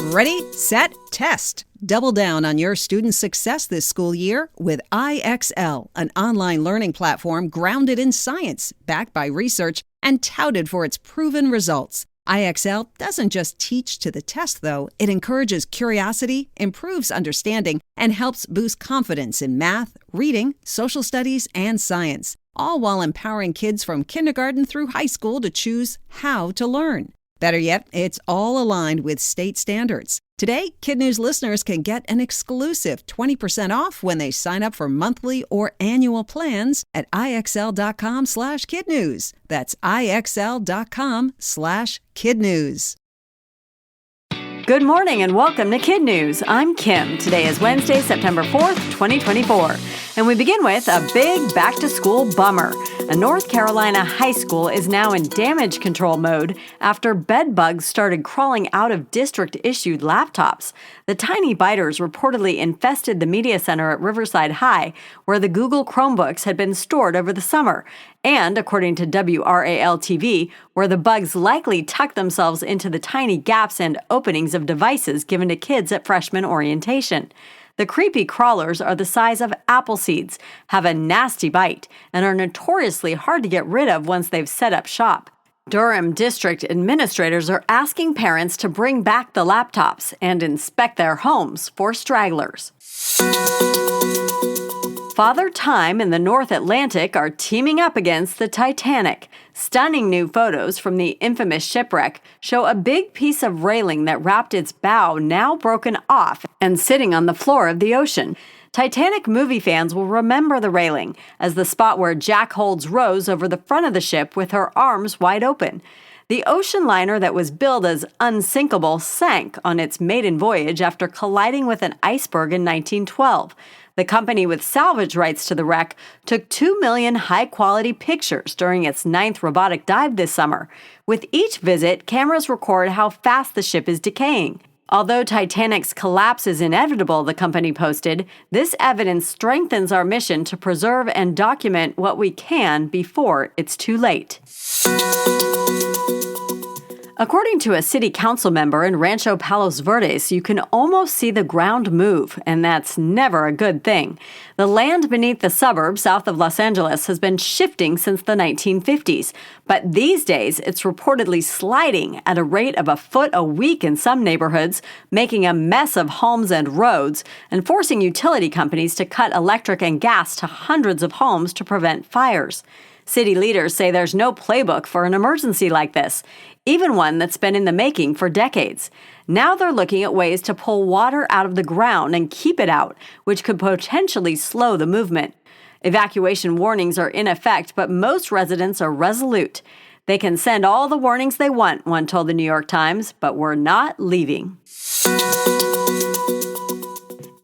Ready, set, test. Double down on your student success this school year with IXL, an online learning platform grounded in science, backed by research, and touted for its proven results. IXL doesn't just teach to the test, though. It encourages curiosity, improves understanding, and helps boost confidence in math, reading, social studies, and science, all while empowering kids from kindergarten through high school to choose how to learn. Better yet, it's all aligned with state standards. Today, KidNuz listeners can get an exclusive 20% off when they sign up for monthly or annual plans at IXL.com/KidNuz. That's IXL.com/KidNuz. Good morning and welcome to KidNuz. I'm Kim. Today is Wednesday, September 4th, 2024. And we begin with a big back-to-school bummer. A North Carolina high school is now in damage control mode after bed bugs started crawling out of district-issued laptops. The tiny biters reportedly infested the media center at Riverside High, where the Google Chromebooks had been stored over the summer, and, according to WRAL-TV, where the bugs likely tucked themselves into the tiny gaps and openings of devices given to kids at freshman orientation. The creepy crawlers are the size of apple seeds, have a nasty bite, and are notoriously hard to get rid of once they've set up shop. Durham district administrators are asking parents to bring back the laptops and inspect their homes for stragglers. Father Time and the North Atlantic are teaming up against the Titanic. Stunning new photos from the infamous shipwreck show a big piece of railing that wrapped its bow now broken off and sitting on the floor of the ocean. Titanic movie fans will remember the railing as the spot where Jack holds Rose over the front of the ship with her arms wide open. The ocean liner that was billed as unsinkable sank on its maiden voyage after colliding with an iceberg in 1912. The company with salvage rights to the wreck took 2 million high-quality pictures during its 9th robotic dive this summer. With each visit, cameras record how fast the ship is decaying. Although Titanic's collapse is inevitable, the company posted, this evidence strengthens our mission to preserve and document what we can before it's too late. According to a city council member in Rancho Palos Verdes, you can almost see the ground move, and that's never a good thing. The land beneath the suburb south of Los Angeles has been shifting since the 1950s, but these days it's reportedly sliding at a rate of a foot a week in some neighborhoods, making a mess of homes and roads, and forcing utility companies to cut electric and gas to hundreds of homes to prevent fires. City leaders say there's no playbook for an emergency like this, even one that's been in the making for decades. Now they're looking at ways to pull water out of the ground and keep it out, which could potentially slow the movement. Evacuation warnings are in effect, but most residents are resolute. They can send all the warnings they want, one told the New York Times, but we're not leaving.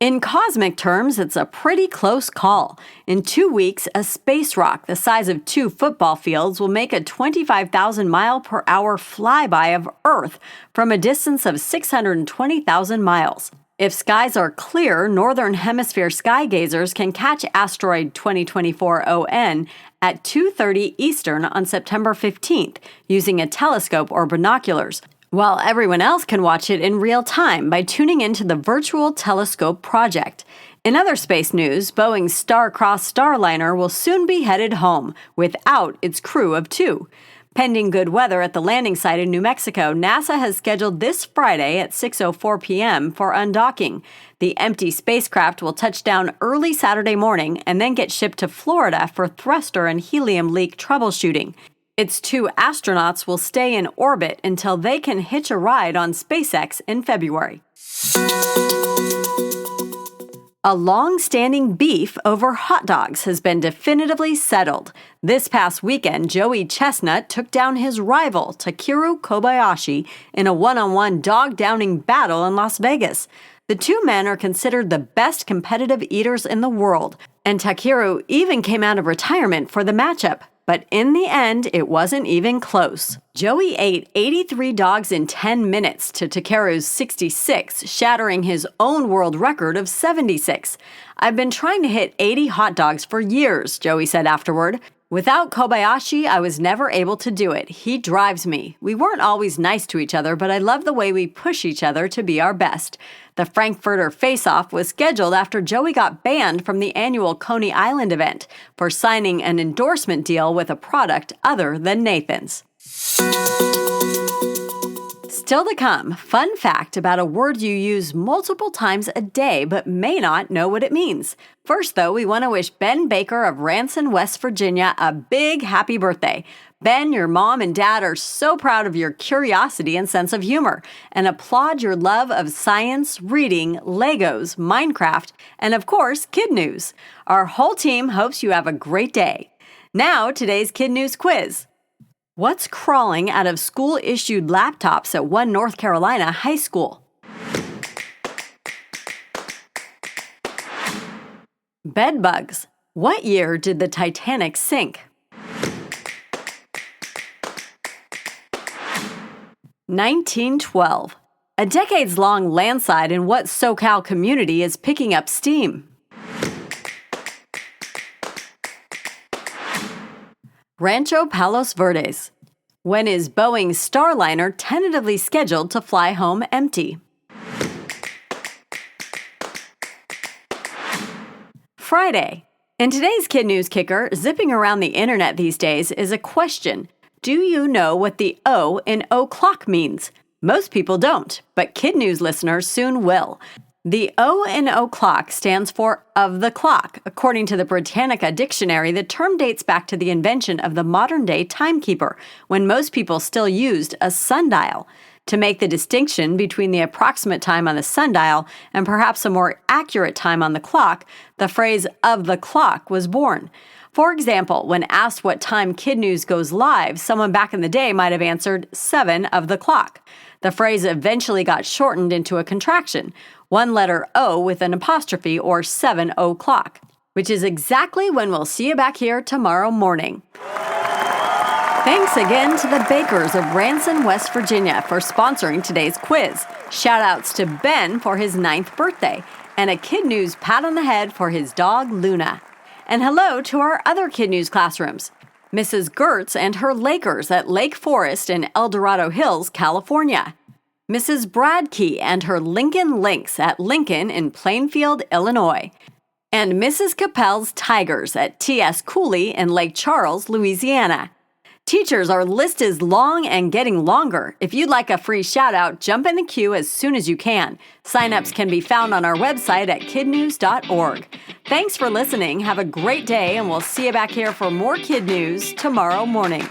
In cosmic terms, it's a pretty close call. In 2 weeks, a space rock the size of 2 football fields will make a 25,000-mile-per-hour flyby of Earth from a distance of 620,000 miles. If skies are clear, Northern Hemisphere sky gazers can catch asteroid 2024 ON at 2:30 Eastern on September 15th using a telescope or binoculars, while everyone else can watch it in real time by tuning into the Virtual Telescope Project. In other space news, Boeing's Star-Crossed Starliner will soon be headed home, without its crew of 2. Pending good weather at the landing site in New Mexico, NASA has scheduled this Friday at 6:04 p.m. for undocking. The empty spacecraft will touch down early Saturday morning and then get shipped to Florida for thruster and helium leak troubleshooting. Its 2 astronauts will stay in orbit until they can hitch a ride on SpaceX in February. A long-standing beef over hot dogs has been definitively settled. This past weekend, Joey Chestnut took down his rival, Takeru Kobayashi, in a one-on-one dog-downing battle in Las Vegas. The 2 men are considered the best competitive eaters in the world, and Takeru even came out of retirement for the matchup. But in the end, it wasn't even close. Joey ate 83 dogs in 10 minutes to Takeru's 66, shattering his own world record of 76. I've been trying to hit 80 hot dogs for years, Joey said afterward. Without Kobayashi, I was never able to do it. He drives me. We weren't always nice to each other, but I love the way we push each other to be our best. The Frankfurter Face-Off was scheduled after Joey got banned from the annual Coney Island event for signing an endorsement deal with a product other than Nathan's. Still to come, fun fact about a word you use multiple times a day but may not know what it means. First, though, we want to wish Ben Baker of Ranson, West Virginia a big happy birthday. Ben, your mom and dad are so proud of your curiosity and sense of humor and applaud your love of science, reading, Legos, Minecraft, and of course, KidNuz. Our whole team hopes you have a great day. Now, today's KidNuz quiz. What's crawling out of school-issued laptops at one North Carolina high school? Bed bugs. What year did the Titanic sink? 1912. A decades-long landslide in what SoCal community is picking up steam? Rancho Palos Verdes. When is Boeing's Starliner tentatively scheduled to fly home empty? Friday. In today's KidNuz Kicker, zipping around the internet these days is a question. Do you know what the O in o'clock means? Most people don't, but KidNuz listeners soon will. The O in o'clock stands for of the clock. According to the Britannica dictionary, the term dates back to the invention of the modern-day timekeeper, when most people still used a sundial. To make the distinction between the approximate time on the sundial and perhaps a more accurate time on the clock, the phrase of the clock was born. For example, when asked what time KidNuz goes live, someone back in the day might have answered 7 of the clock. The phrase eventually got shortened into a contraction, one letter O with an apostrophe, or 7 o'clock, which is exactly when we'll see you back here tomorrow morning. Thanks again to the Bakers of Ranson, West Virginia for sponsoring today's quiz. Shout-outs to Ben for his 9th birthday, and a KidNuz pat on the head for his dog, Luna. And hello to our other KidNuz classrooms. Mrs. Gertz and her Lakers at Lake Forest in El Dorado Hills, California. Mrs. Bradkey and her Lincoln Lynx at Lincoln in Plainfield, Illinois. And Mrs. Capel's Tigers at T.S. Cooley in Lake Charles, Louisiana. Teachers, our list is long and getting longer. If you'd like a free shout-out, jump in the queue as soon as you can. Sign-ups can be found on our website at kidnuz.org. Thanks for listening. Have a great day, and we'll see you back here for more KidNuz tomorrow morning.